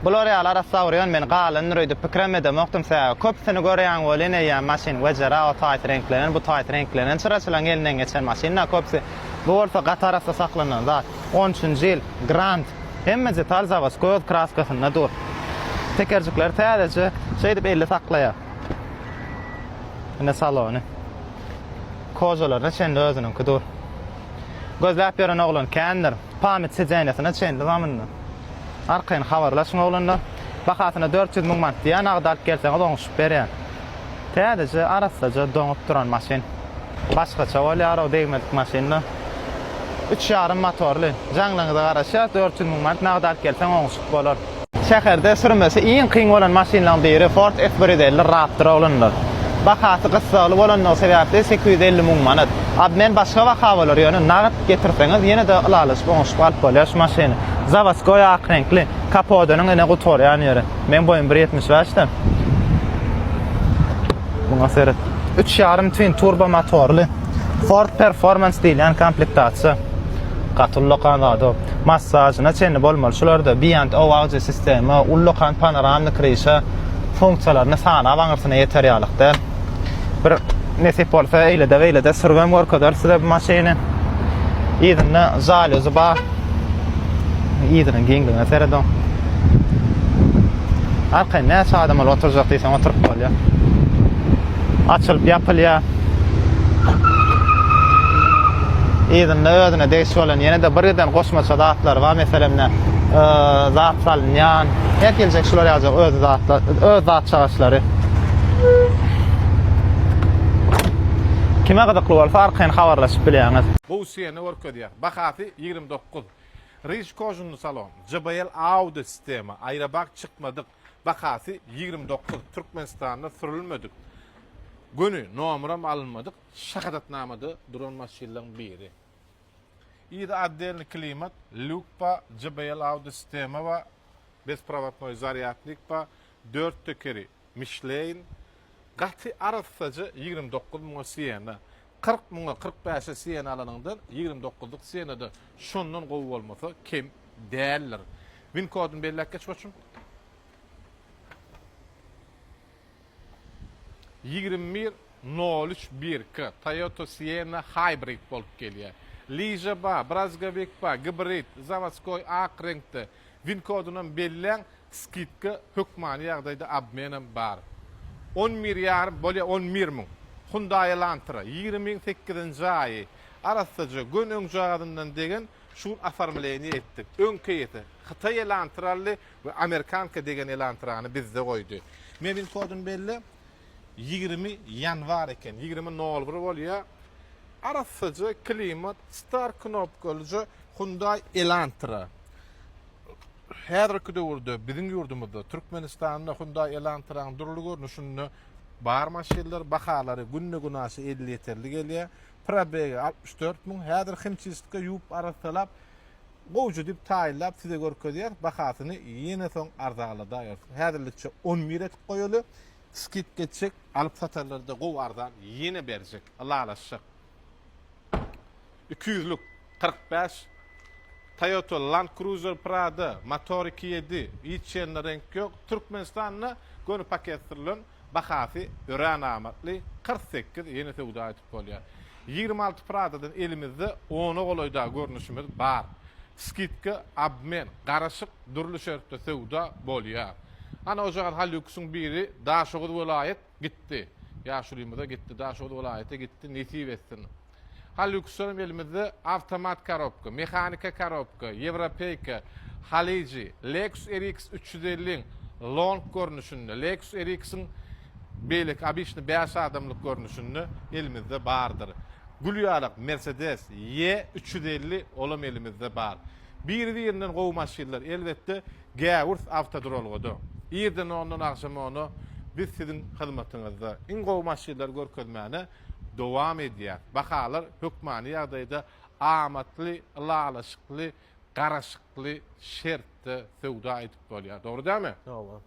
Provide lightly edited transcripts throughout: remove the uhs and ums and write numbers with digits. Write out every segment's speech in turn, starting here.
Bular ýaly arasawryan men galan nuruydy pikrem edemokdym sä. Köpsini görýän bolene ýa maşin wejara o taýt renklenen, bu taýt renklenen çyraçylan elinden geçen maşinna köpsi bu bolsa gatarasa saklanan zat. 13-nji ýyl Grand hemmesi tarzavas göz kraskasyna dur. Tekerjikler täze şeýdip elle saklaýar. Ne salony. Kozalar näçende özüniňki dur. Gözläp ýören oglan kendir. Pamit sejenetine çendi zamanna. Arkayn habarlaşyň oglanda bakatyna 400 000 manat diýen agdal gelseň oňuşup berýär. Täze arasaja doňup duran maşin. Başgaça bolýar o degmedik maşinna. 3,5 motorly. Jaňlaňyza garaşa 400 000 manat agdal gelseň oňuşup bolar. Şäherde sürmesi iň kyn bolan maşinlaryň biri Ford F150 Raptor oglanlar. Bakatı kıssalı bolanlygy sebäpli 850 000 manat. Ab men başga waka bolar ýöne nagd getirseňiz ýene de alalyş boňuşup alyp bolýar maşiny. Zavodskoy ak renkli kapodanyň ene gutorýan ýeri. Men boyum 1.75 da. Buňa seret 3,5 twin turbo motorly Ford Performance diýilen komplektasiýa. Gatullokan ado. Massažyna çenli bolmaly. Şularda ambient audio sistemi, ullokan panoramik rişa funksiyalaryny sana baňyrsyna ýeter ýalykda. Bir nesip bolsa eýle de sürgem gorkadar size bu maşyny. Ýedinne jalyzy bar. Ýedirin geňliğine seredon. Arkaň näçe adamlar oturjak diýsen oturup bolýar. Açylyp ýapylýar. Ýedinne özüne degişik bolan ýene de birden goşmaça zatlar bar meselemne zat salynýan. Näme geljek şular ýazak öz zatlar, öz zat çağışlary. Kime gadakly bolsa arkaň habarlaşyp bilýäňiz. Bu sene workadýar. Bakaty 29. Riş kojunlu salon. JBL audio sistemi. Aýrabak çykmadyk. Bakaty 29. Türkmenistanda sürülmedik. Günü nomeram alınmadyk. Şakadatnamada duran maşinlaryň biri. Ýa-da addelni klimat, Lukpa JBL audio sistemi we bezprovodnoy zaryadnik we 4 tekeri Michelin. Gaty arasaja 29 000 siyana. 40 000 45 siyana alanyndan 29'luk siyanada şondan gowy bolmasa kim däller. Win kodun belläp geçmişim. 21031K Toyota Sienna Hybrid bolup gelýär. Liza ba, Brazgavik ba, Hybrid, Zavodskoy ak renkde. Win kodundan belläň skidka hökmany ýagdaýda abmenem bar. 11,5 bolýa 11 000. Hyundai Elantra 28-nji aýy arasaja gün öňjagyndan degen şu afarmylyny etdik. Öňkeýeti Hytaý Elantraly we Amerikanka degen Elantrany bizde goýdy. Menin kodun belli 20 yanvar eken 20.01 bolýar. Arasaja klimat star knopkalyjy Hyundai Elantra. Häzirki döwürde biziň ýurdumyzda Türkmenistanda Hyundai Elantranyň durly görnüşini bar maşinler bahalary günne günasy 50 ýeterli gelýär. Probegi 64 000. Häzir himçislikka ýup arasalap gowju dip taýlap size görkezýär. Bahasyny ýene soň arzagladyr. Häzirlikçe 11 etip goýuly. Skit geçecek, alıp satarlarda gow ardan ýene berjek. Allah alaşyk. 200'lük 45 Toyota Land Cruiser Prado motor 2.7 hiç yerine renk yok. Türkmenistan'na gönü pakettirlen bahası ören amatli 48 yeni tevda etip bolýar. 26 Prado'dan elimizde 10'u goloyda görnüşümüz bar. Skitka abmen garaşyk durly şertde tevda bolýar. Ana ojagat Halyuks'un biri Daşoğlu vilayet gitti. Yaşurymyza gitti, Daşoğlu vilayete gitti, nesip etsin. Halyuks'un elimizde avtomat korobka, mekanika korobka, Evropeyka, Halici, Lexus RX 350 long görnüşünde, Lexus RX'in beýlik abişni 5 adamlyk görnüşünde elimizde bardyr. Gülýarlyk Mercedes Y350 olam elimizde bar. Bir-birinden gowy maşinler elbetde Gäwürs avtodrolgoda. Ýerden ondan akşam onu biz sizin hyzmatyňyzda iň gowy maşinler görkezmäne dowam edýär. Bahalar hökmany ýagdaýda amatly, lalaşykly, garaşykly şertde sowda etip bolýar. Dogry dämi? Dogry.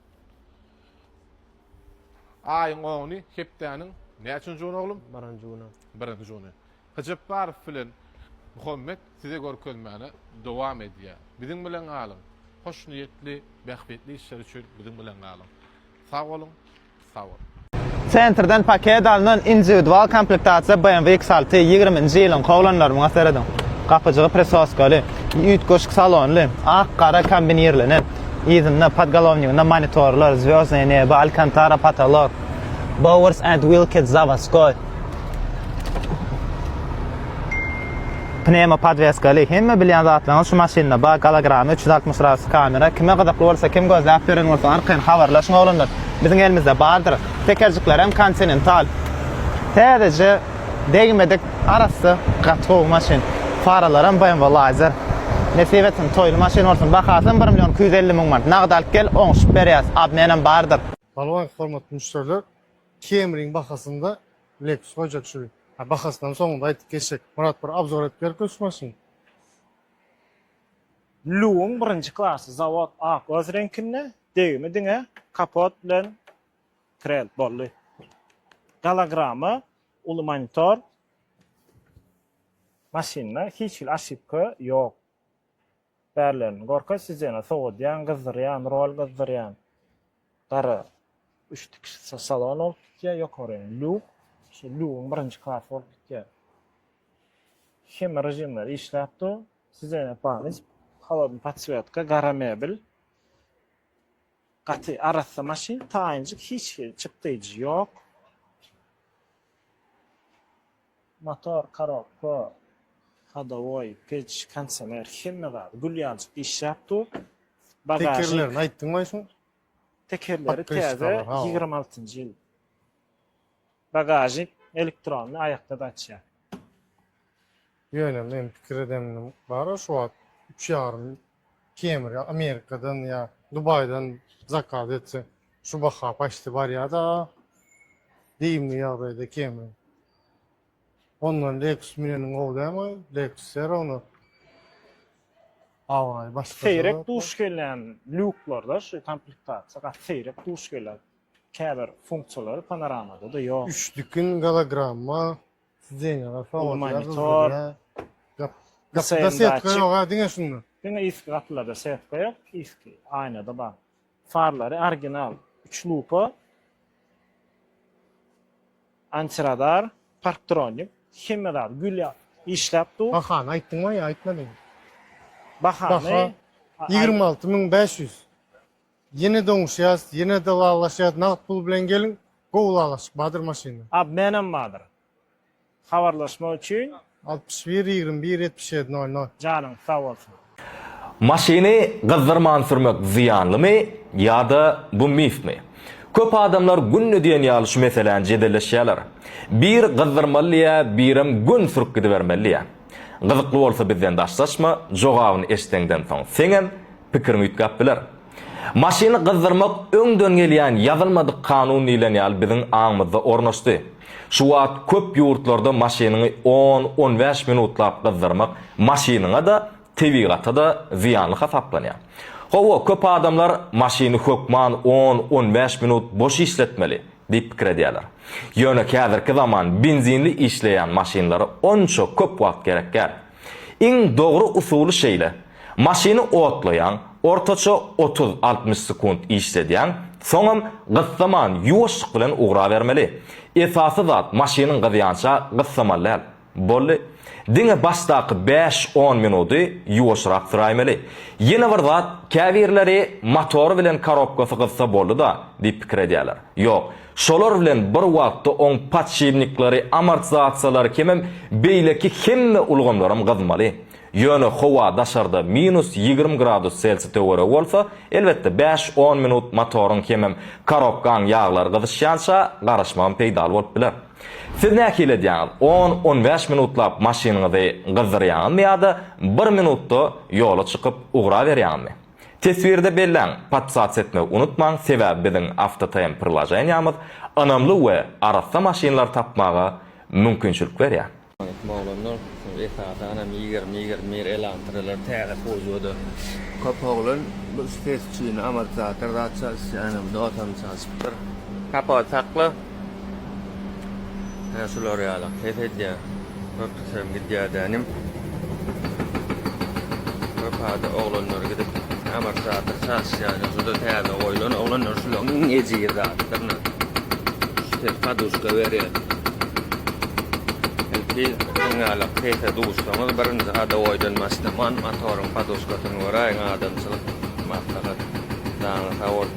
Aýyň ony hepdäniň näçin jony oglum? 1-nji güni. 1-nji jony. Hyjapbar bilen Muhammed size görkezmäne dowam edýär. Biziň bilen alym. hoş niyetli, behbetli işler üçün bizim bilen kalın. Sağ olun, sağ olun. Centerden paket alınan individual komplektasiya BMW X6 20-nji ýylyň howlanlaryny gösteredim. Kapıcığı presoskaly, üýt goşuk salonly, ak qara kombinirlenen, ýzyna podgalovniginde monitorlar, zvyёzdne nebo, alcantara patolog, Bowers and Wilkins Zavaskoy. Pneumo podveskaly, hemme bilýän zatlaryň şu maşynda bar hologramy 360 gradus kamera, kime gyzykly bolsa, kim gözläp gören bolsa arkadan habarlaşyň olanlar biziň elimizde bardyr. Tekerjikler hem Continental. Täzece degmedik arasy gatgow maşyn. Faralar hem BMW lazer. Nesip etsin toýly maşyn bolsun, bahasyn 1.250.000 manat. Nagd alyp gel, oňşup berýäs. Abmenem bardyr. Balwan hormatly müşteriler, Camry'nin bahasında Lexus koyacak şu. Bahasından sonunda aytıp geçecek. Murat bir abzor etip berip kösmaşyn. Luğun birinci klasy zawod ak göz renkinde degimi diňe kapot bilen krel bolly. Hologramy, uly monitor. Maşynda hiç bir aşypka ýok. Bärlerini gorka sizene sowdyan, gyzdyrýan, rol gyzdyrýan. Gara üç tikişli salon olup gitýär, ýokary luğ. Şu luğun birinci klasy olup gitýär. Hem rejimler işläpdi. Sizene panis, halodny podsvetka, gara mebel. Gaty arasy maşyn, taýynjyk hiç çıkdyjy ýok. Motor, korobka, hadovoy, pech, kondisioner, hemme bar. Gulýanjyk işläpdi. Tekerlerini aýtdyňmy şo? Tekerleri Bak, beş täze tane, ha. 26-njy ýyl. Bagajyk elektronly aýakda da açýar. Ýönem, men pikir edemdim. Bara şu wagt 3,5 Camry Amerikadan ya Dubaydan zakaz etse şu baha paşty bar ya da diýimli ýagdaýda Camry. Ondan Lexus miniň gowdamy, Lexus onu away başga. Seyrek duş gelen luklarda şu komplektasiya, seyrek duş gelen käbir funksiýalary panoramada da ýok. Üçlükün hologramma, sizdenýär falan. Monitor. Gasetka ýok diňe şunu. Diňe eski gatlarda setka ýok, eski aynada bar. Farlary original 3 lupa. Antiradar, parktronik, hemmeler gülýär. İşläpdi. Bahany aýtdyňmy ýa aýtmadyň? Bahany 26.500. Yine doňuşýas, yine dalalaşýas, naqd pul bilen gelin, gowlalaşyp badyr maşyny. ab menem badyr. Habarlaşma üçin 61 21 77 00. janyň sag bolsun. Maşyny gyzdyrman sürmek ziýanlymy ýa-da bu mifmi? Köp adamlar günne diýen ýaly şu meselen jedelleşýärler. Bir gyzdyrmaly, birim gün sürüp gidibermeli. Gyzykly bolsa bizden daşlaşma, jogabyny eşitenden soň seňem pikirimi ýetkap biler. Maşyny gyzdyrmak öňden gelýän ýazylmadyk kanun bilen ýaly biziň aňymyzda ornaşdy. Şu wagt köp ýurtlarda maşynyny 10-15 minutlap gyzdyrmak maşynyňa da tebigatda da ziýanly hasaplanýar. Hawa köp adamlar maşyny hökman 10-15 minut boş işletmeli diýip pikir edýärler. Ýöne häzirki zaman benzinli işleýän maşynlara onça köp wagt gerekär. Iň dogry usuly şeýle. Maşyny otlaýan, ortaça 30-60 sekund işledýän, soňam gyzsaman ýuwaşlyk bilen ugra bermeli. Esasy zat maşynyň gyzýança gyzsamaly. Bolly diňe başdaky 5-10 minuty ýuwaşrak süraýmeli. Ýene bir zat käbirleri motor bilen korobkasy gyzsa boldy da diýip pikir edýärler. Ýok, şolar bilen bir wagtda oň patşivniklary, amortizatsiýalary kemem beýleki hemme ulgamlarym gyzmaly. Ýöne howa daşarda -20 gradus Celsius töwere bolsa, elbetde 5-10 minut motoryň kemem korobkaň ýaglar gyzışýança garaşman peýdal bolup biler. Siz näke edýäňiz? 10-15 minutlap maşynyňyzy gyzdyrýanmy ýa-da 1 minutda ýola çykyp ugra berýänmi? Tesvirde belläň, patsat etmek unutmaň, sebäbi biziň Автотайм prilajenýamyz anamly we arassa maşynlar tapmaga mümkinçilik berýär. Mağlanlar esasy anam ýiger elantyrylar täze koýdy. Köp oglan bu stes üçin amortizator raçasy anam dotam çaşypdyr. Kapat sakly. Şular ýaly. Hepedýä. Köp sevgi diýänim. Köp hada oglanlar gidip amortizator şasiýany juda täze goýulan olanlar şularyň ejigi zatlaryny işte paduska berýär. Elki ňala kete duşlama birinji hada oýdanmasdan motoryň paduskasyny göräň adamçylyk maslahat daňy hawar